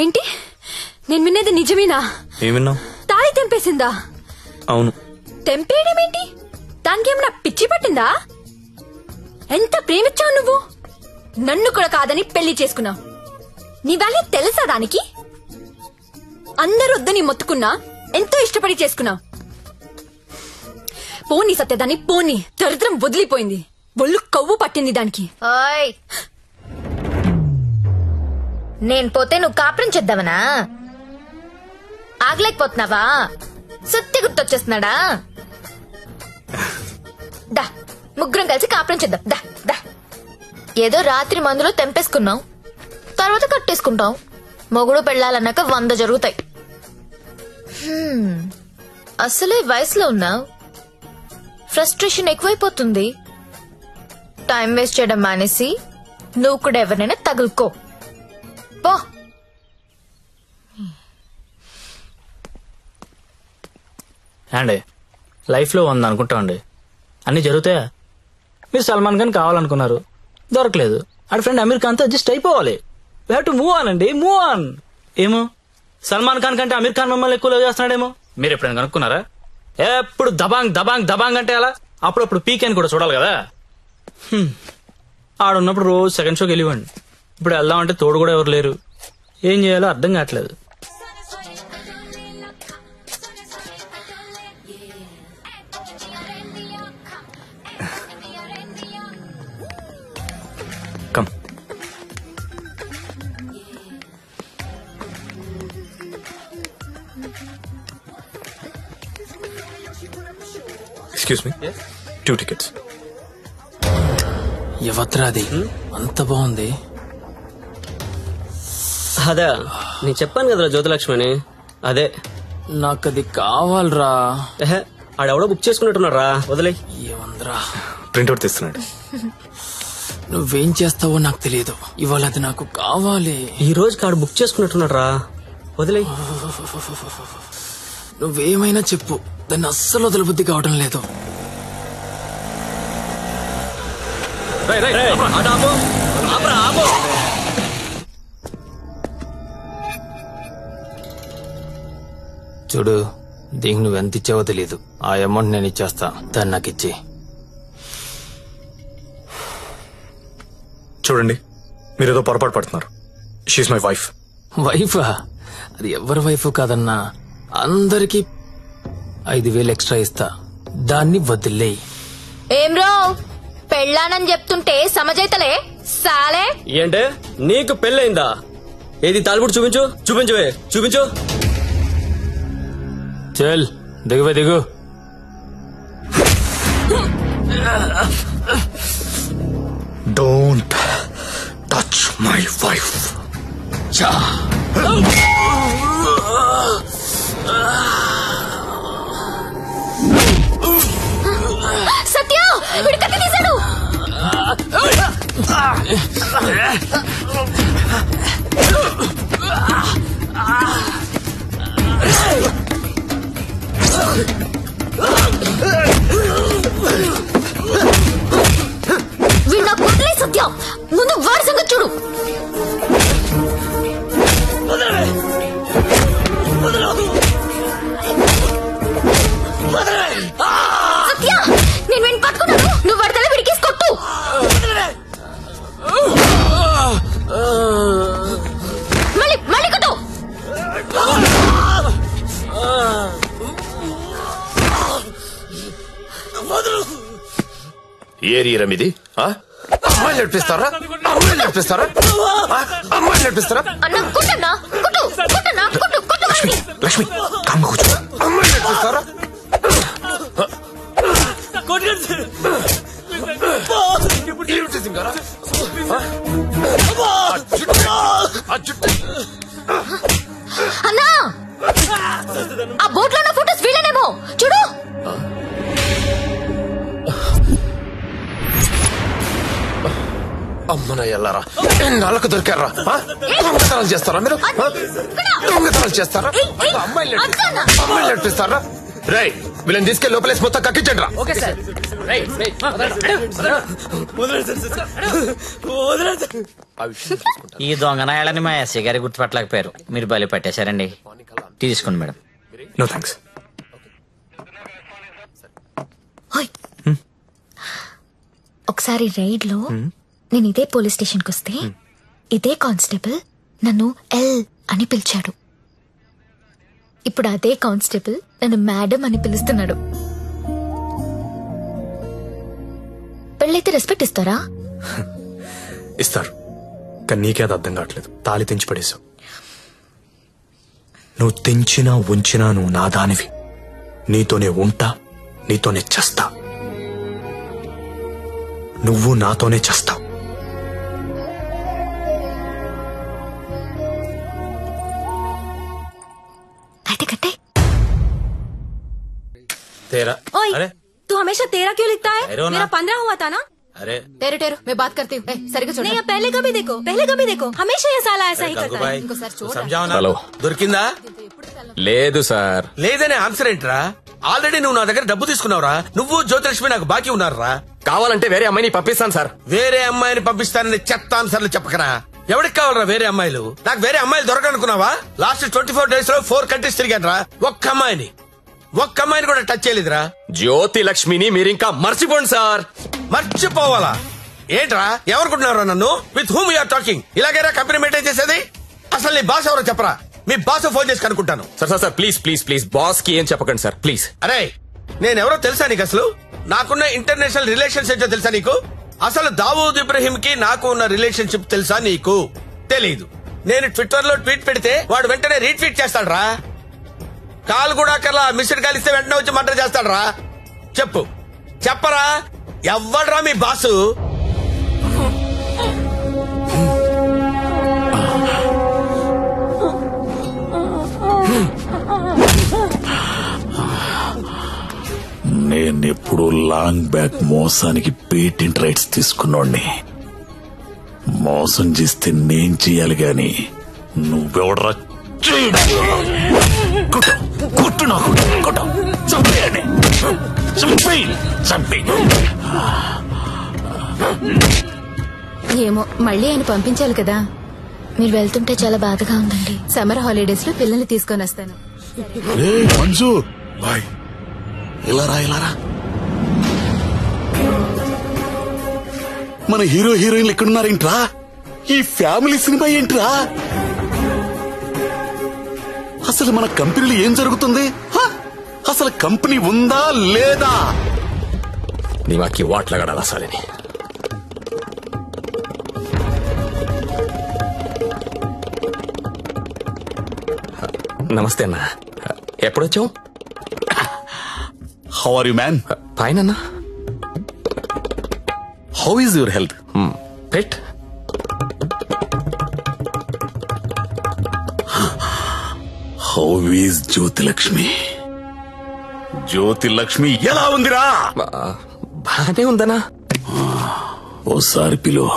ఏంటి నేను వినేది నిజమేనా? ఏమిన్నావు? తాళి తెంపేసిందా? అవును. తెంపేయడం ఏంటి? దానికి ఏమన్నా పిచ్చి పట్టిందా? ఎంత ప్రేమించావు నువ్వు? నన్ను కూడా కాదని పెళ్లి చేసుకున్నావు. నీ వాల్యూ తెలుసా దానికి? అందరూ వద్దని మొత్తుకున్నా ఎంతో ఇష్టపడి చేసుకున్నావు. పోనీ సత్యదాన్ని పోనీ, దరిద్రం వదిలిపోయింది. ఒళ్ళు కొవ్వు పట్టింది దానికి. నేను పోతే నువ్వు కాపురం చేద్దామనా? ఆగలేకపోతున్నావా? సత్య గుర్తొచ్చేస్తున్నాడా? దా ముగ్గురం కలిసి కాపురం చేద్దాం. దా దా. ఏదో రాత్రి మందులో తెంపేసుకున్నాం, తర్వాత కట్టేసుకుంటాం. మొగుడు పెళ్ళాలన్నాక 100 జరుగుతాయి. అసలే వయసులో ఉన్నావు, ఫ్రస్ట్రేషన్ ఎక్కువైపోతుంది. టైం వేస్ట్ చేయడం మానేసి నువ్వు కూడా ఎవరినైనా తగులుకో పో. అండి లైఫ్లో 100 అనుకుంటామండి, అన్నీ జరుగుతాయా? మీరు సల్మాన్ ఖాన్ కావాలనుకున్నారు, దొరకలేదు. ఆడ ఫ్రెండ్ అమీర్ ఖాన్తో అడ్జస్ట్ అయిపోవాలి. We have to move on అండి, మూవ్ ఆన్. ఏమో సల్మాన్ ఖాన్ కంటే అమీర్ ఖాన్ మిమ్మల్ని ఎక్కువ లవ్ చేస్తున్నాడేమో. మీరు ఎప్పుడైనా కనుక్కున్నారా? ఎప్పుడు దబాంగ్ దబాంగ్ దబాంగ్ అంటే అలా అప్పుడప్పుడు పీక్ అని కూడా చూడాలి కదా. ఆడున్నప్పుడు రోజు సెకండ్ షోకి వెళ్ళివ్వండి. ఇప్పుడు వెళ్దామంటే తోడు కూడా ఎవరు లేరు. ఏం చేయాలో అర్థం కావట్లేదు. కమ్. Excuse me, 2 tickets. ఎవత్రా అది అంత బాగుంది? అదే నేను చెప్పాను కదరా జ్యోతిలక్ష్మి అని, అదే. నాకు అది కావాలరా. ఆడెవడో బుక్ చేసుకున్నట్టున్నాడు రా, వదిలే. ఏమందరా ప్రింట్అవుట్ తీస్తున్నాడు. నువ్వేం చేస్తావో నాకు తెలియదు, ఇవాళ అది నాకు కావాలి. ఈ రోజు కాడు బుక్ చేసుకున్నట్టున్నాడు రా, వదిలే. నువ్వేమైనా చెప్పు, దాన్ని అస్సలు వదలబుద్ధి కావడం లేదు. చూడు, దీనికి నువ్వెంత ఇచ్చావో తెలీదు. ఆ అమౌంట్ నేను ఇచ్చేస్తా, దాన్ని నాకు ఇచ్చి. చూడండి, మీరేదో పొరపాటు పడుతున్నారు. She's my wife. వైఫా? అది ఎవరి వైఫ్ కాదన్నా, అందరికి 5,000 ఎక్స్ట్రా ఇస్తా, దాన్ని వదిలేయి. ఏం రో పెళ్ళానని చెప్తుంటే సమజైతలే సాలే. ఏంటే నీకు పెళ్ళయిందా? ఏది తాలిబుట్టు చూపించు, చూపించవే, చూపించు. చల్ దిగువే, దిగు. Don't touch my wife. Satya వీడు కత్తి తీశాడు. వీడు నాకు వదిలే సత్య, ముందు వాడి సంగతి చూడు. సత్య నేను వెంట పట్టుకున్నాను, నువ్వు వాడి తల విడికేసి కొట్టు. మళ్ళీ మళ్ళీ కొట్టు. ఏరియా మీది? అమ్మాయిలు నడిపిస్తారా? అమ్మాయిలు నడిపిస్తారా? అమ్మాయిలు నడిపిస్తారా? అన్న కొట్టన్నా, కొట్టు కొట్టన్నా, కొట్టు కొట్టు. లక్ష్మి, కామ్గా కూర్చో. అమ్మాయిలు నడిపిస్తారా? అన్నా ఆ బోట్లో ఉన్న ఫోటోస్ వీళ్ళనేమో చూడు. అమ్మన ఎల్లారా, ఎన్నాళ్ళకు దొరికారా? దొంగతనాలు చేస్తారా మీరు? దొంగతనాలు చేస్తారా? అమ్మాయిలు నడిపిస్తారా? రేయ్ వీళ్ళని తీసుకెళ్ళి లోపలేసి మొత్తం కక్కించండి రా. Okay sir. ఈ దొంగనాయాలని మా ఎస్ఐ గారి గుర్తుపట్టలేకపోయారు. మీరు బలి పట్టేశారండి. తీసుకోండి మేడం. No thanks. ఓయ్. ఒకసారి రైడ్ లో నేను ఇదే పోలీస్ స్టేషన్ కి వస్తే ఇదే కానిస్టేబుల్ నన్ను ఎల్ అని పిలిచాడు. ఇప్పుడు అదే కానిస్టేబుల్ నన్ను మేడం అని పిలుస్తున్నాడు. పెళ్ళైతే రెస్పెక్ట్ ఇస్తారా? ఇస్తారు, కానీ నీకే అది అర్థం కావట్లేదు. తాళి తెంచి పడేశావు. నువ్వు తెంచినా ఉంచినా నువ్వు నా దానివి. నీతోనే ఉంటా, నీతోనే చస్తా. నువ్వు నాతోనే చస్తావు. అయితే కట్టే. తేరా. ओए, అరే तू हमेशा तेरा क्यों लिखता है? अरे वो ना- मेरा 15 हुआ था ना? అరే టేరు టేరు मैं बात करती हूँ. సరిగా చూడు. नहीं, अब पहले कभी देखो, हमेशा ये साला ऐसा ही करता है. ఇంకోసారి చూడు. సంజావనా హలో. దొరికిందా? లేదు సార్. లేదనే ఆన్సర్ ఏంట్రా? ఆల్రెడీ నువ్వు నా దగ్గర డబ్బు తీసుకున్నావురా. నువ్వు జ్యోతిలక్ష్మి నాకు బాకీ ఉన్నారా? కావాలంటే వేరే అమ్మాయిని పంపిస్తాను సార్. వేరే అమ్మాయిని పంపిస్తానని చెత్త ఆన్సర్లు చెప్పకరా. ఎవరికి కావాలరా వేరే అమ్మాయిలు? నాకు వేరే అమ్మాయిలు దొరకనుకున్నావా? లాస్ట్ 24 days లో 4 countries తిరిగాను రా. ఒక్క అమ్మాయిని కూడా టచ్ చేయలేదురా. జ్యోతి లక్ష్మిని మీరింకా మర్చిపోండి సార్. మర్చిపోవాలా ఏంట్రా? ఎవరుకుంటున్నారా నన్ను? With whom you are talking? ఇలాగైనా కంపెనీ మెయింటైన్ చేసేది? అసలు నీ బాస్ ఎవరో చెప్పరా. మీ బాస్ ఫోన్ చేసి కనుక్కుంటాను. Sir sir sir please please please boss కి ఏం చెప్పకండి సార్ ప్లీజ్. అరే నేనెవరో తెలుసా నీకు? అసలు నాకున్న ఇంటర్నేషనల్ రిలేషన్స్ ఏంటో తెలుసా నీకు? అసలు దావూద్ ఇబ్రహీం కి నాకు ఉన్న రిలేషన్షిప్ తెలుసా నీకు? తెలీదు. నేను ట్విట్టర్ లో ట్వీట్ పెడితే వాడు వెంటనే రీట్వీట్ చేస్తాడు రా. కాల్ కూడా కల్లా మిస్డ్ కాల్ ఇస్తే వెంటనే వచ్చి మర్డర్ చేస్తాడు రా. చెప్పరా ఎవ్వడ్రా మీ బాసు? నేనెప్పుడు లాంగ్ బ్యాక్ మోసానికి పేటెంట్ రైట్స్ తీసుకున్నోడ్ని. మోసం చేస్తే నేను చెయ్యాలి గాని నువ్వెవడరా? కొట్టు నాకు చంపేయండి. ఏమో మళ్ళీ ఆయన పంపించాలి కదా. మీరు వెళ్తుంటే చాలా బాధగా ఉందండి. సమ్మర్ హాలిడేస్ లో పిల్లల్ని తీసుకొని వస్తాను. మంజు బాయ్, ఇలారా. మన హీరో హీరోయిన్లు ఎక్కడున్నారేంట్రా? ఈ ఫ్యామిలీ సినిమా ఏంట్రా? అసలు మన కంపెనీలో ఏం జరుగుతుంది? అసలు కంపెనీ ఉందా లేదా? దిమాకి వాట్లగడాలి అసలని. నమస్తే అన్న, ఎప్పుడొచ్చావు? How are you man? Fine అన్న. How is your health? పెట్ హౌ ఈజ్ జ్యోతిలక్ష్మి? జ్యోతిలక్ష్మి ఎలా ఉందిరా? బానే ఉందనా? ఓసారి పిలో.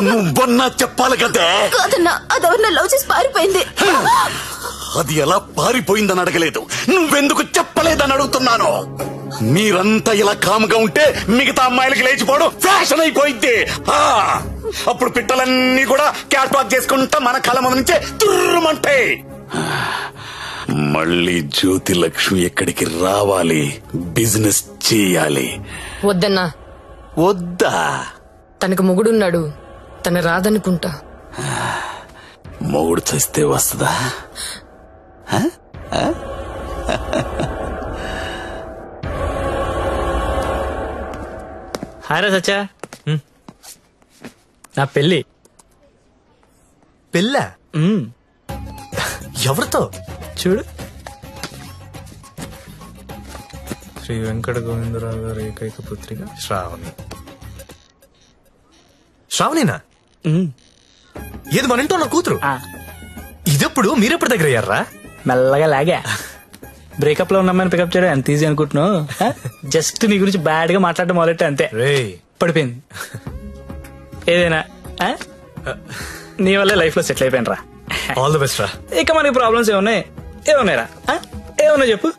నువ్వన్నా చెప్పాలి కదా. కాదన్నా, అదెవరిన లవ్ చేసి పారిపోయింది. అది ఎలా పారిపోయిందని అడగలేదు, నువ్వెందుకు చెప్పలేదని అడుగుతున్నాను. మీరంతా ఇలా కాముగా ఉంటే మిగతా అమ్మాయిలకి లేచిపోవడం ఫ్యాషన్ అయిపోయింది. అప్పుడు పిట్టలన్నీ కూడా క్యాట్ వాక్ చేసుకుంటా మన కళ్ళ ముందు నుంచే తుర్రుమంటాయి. మళ్ళీ జ్యోతి లక్ష్మి ఎక్కడికి రావాలి, బిజినెస్ చేయాలి. వద్దన్నా. వద్దా? తనకు మొగుడున్నాడు, తన రాదనుకుంటా. మొగుడు చస్తే వస్తుందా? హాయ్ సచ్చా, నా పెళ్ళి. పెళ్ళ? ఎవరితో? చూడు. శ్రీ వెంకట గోవిందరావు గారి ఏకైక పుత్రిక శ్రావణి. శ్రావణినా? ఏది మన ఇంట్లో నా కూతురు? ఇదెప్పుడు మీరెప్పుడు దగ్గర అయ్యారా? మెల్లగా లాగా బ్రేకప్ లో ఉన్నమ్మని పికప్ చేయడం ఎంత ఈజీ అనుకుంటున్నావు? జస్ట్ నీ గురించి బ్యాడ్ గా మాట్లాడడం మొదలెట్టే అంతే, పడిపోయింది. ఏదైనా నీ వల్లే లైఫ్ లో సెటిల్ అయిపోయాను రా. ఆల్ ది బెస్ట్ రా. ఇక మనకి ప్రాబ్లమ్స్ ఏమున్నాయిరా? ఏమన్నా చెప్పు.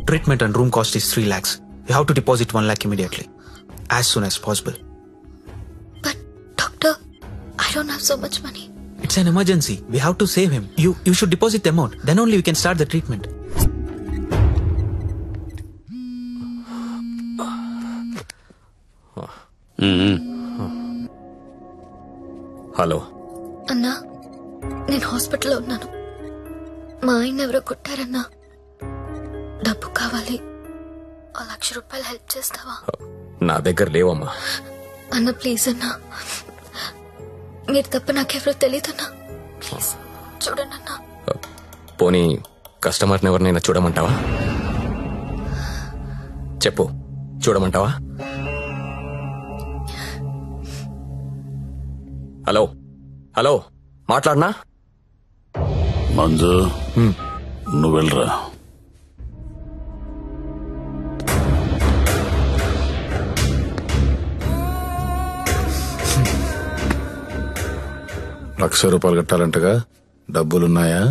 Treatment and room cost is 3 lakhs. You have to deposit 1 lakh immediately, as soon as possible. But doctor, I don't have so much money. It's an emergency. We have to save him. You should deposit the amount. Then only we can start the treatment. Hello అన్నా, నేను హాస్పిటల్లో ఉన్నాను. మా ఆయన ఎవరో కొట్టారన్నా. డబ్బు కావాలి. 1,00,000 రూపాయలు హెల్ప్ చేస్తావా? నా దగ్గర లేవమ్మా. అన్న ప్లీజ్ అన్నా, మీరు తప్ప నాకెవరో తెలియదన్నా. ప్లీజ్ చూడండి అన్నా. పోనీ కస్టమర్ని ఎవరినైనా చూడమంటావా? చెప్పు, చూడమంటావా? హలో హలో, మాట్లాడనా? మంజు, నువ్వు వెళ్ళరా. ₹1,00,000 కట్టాలంటగా, డబ్బులున్నాయా?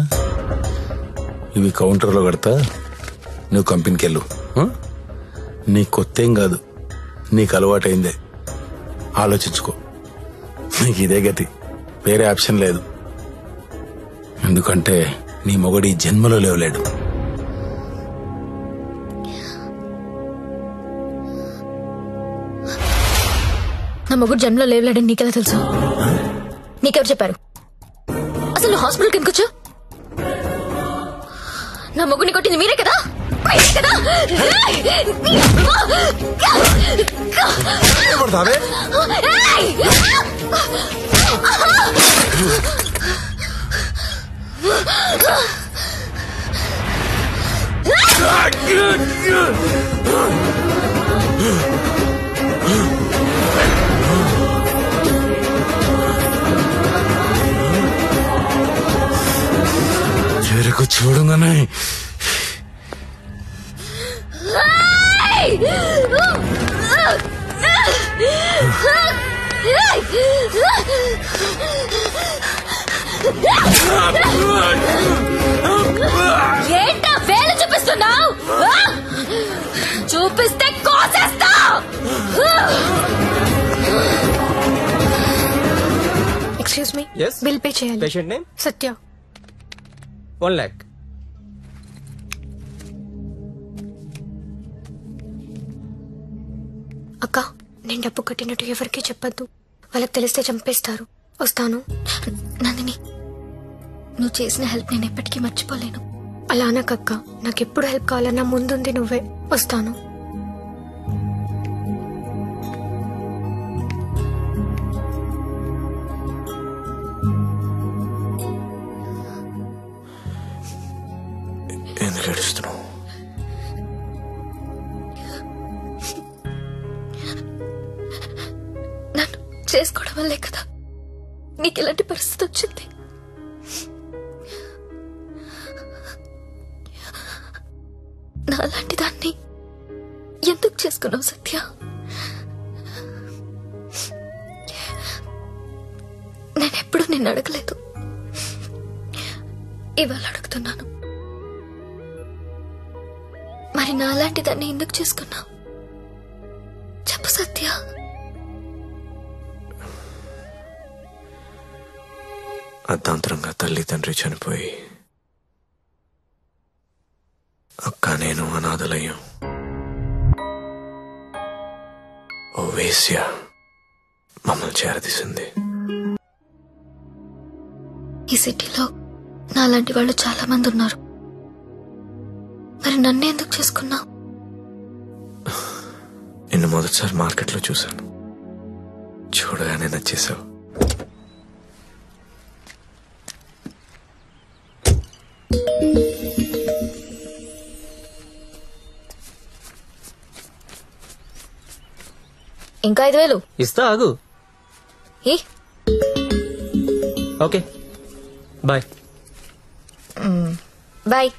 ఇవి కౌంటర్లో కడతా, నువ్వు కంపెనీకి వెళ్ళు. నీ కొత్తేం కాదు, నీకు అలవాటైందే. ఆలోచించుకో, నీకు ఇదే గతి, వేరే ఆప్షన్ లేదు. ఎందుకంటే నీ మొగడి జన్మలో లేవలేడు. నా మొగుడు జన్మలో లేవలేడని నీకెలా తెలుసు? నీకెవరు చెప్పారు? అసలు నువ్వు హాస్పిటల్కి ఎందుకు వచ్చావు? నా మొగుడిని కొట్టింది మీరే కదా? చెరకు చూడంగానే ఏంటా వేలు చూపిస్తున్నావు? చూపిస్తే కోసేస్తా. ఎక్స్క్యూజ్ మీ, బిల్ పే చేయాలి. పేషెంట్ నేమ్ సత్య. 1 lakh. అక్క, నేను డబ్బు కట్టినట్టు ఎవరికి చెప్పద్దు. వాళ్ళకి తెలిస్తే చంపేస్తారు. వస్తాను. నందిని, నువ్వు చేసిన హెల్ప్ నేను ఎప్పటికీ మర్చిపోలేను. అలా అనకక్క, నాకెప్పుడు హెల్ప్ కావాలన్నా ముందుంది నువ్వే. వస్తాను. ఎందుకు ఏడుస్తున్నావు? నన్ను చేసుకోవడం వల్లే కదా నీకు ఇలాంటి పరిస్థితి వచ్చింది. నాలాంటి దాన్ని ఎందుకు చేసుకున్నావు సత్య? నేనెప్పుడు నిన్ను అడగలేదు, ఇవాళ అడుగుతున్నాను. మరి నాలాంటి దాన్ని ఎందుకు చేసుకున్నావు? చెప్పు సత్య. అర్ధాంతరంగా తల్లి తండ్రి చనిపోయి అక్క నేను అనాథలయ్యాం. ఓ వేశ్య మమ్మల్ని చేరదీసింది. ఈ సిటీలో నాలాంటి వాళ్ళు చాలా మంది ఉన్నారు. మరి నన్ను ఎందుకు చేసుకున్నావు? నిన్ను మొదటిసారి మార్కెట్లో చూశాను. చూడగానే నచ్చేసావు. ఇంకా 5,000 ఇస్తా, ఆగు. Okay bye. బాయ్.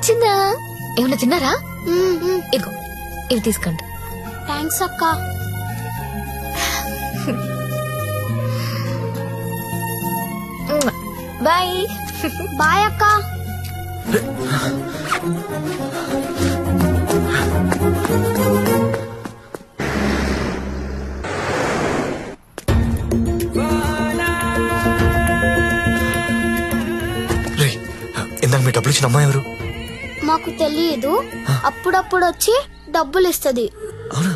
చిన్నా ఏమన్నా తిన్నారా? ఇగో ఇవి తీసుకోండి. థ్యాంక్స్ అక్క. బాయ్. బాయ్ అక్క. ఇందాక మీ డబ్బులు ఇచ్చిన అమ్మాయి ఎవరు? మాకు తెలియదు. అప్పుడప్పుడు వచ్చి డబ్బులు ఇస్తుంది. అవునా?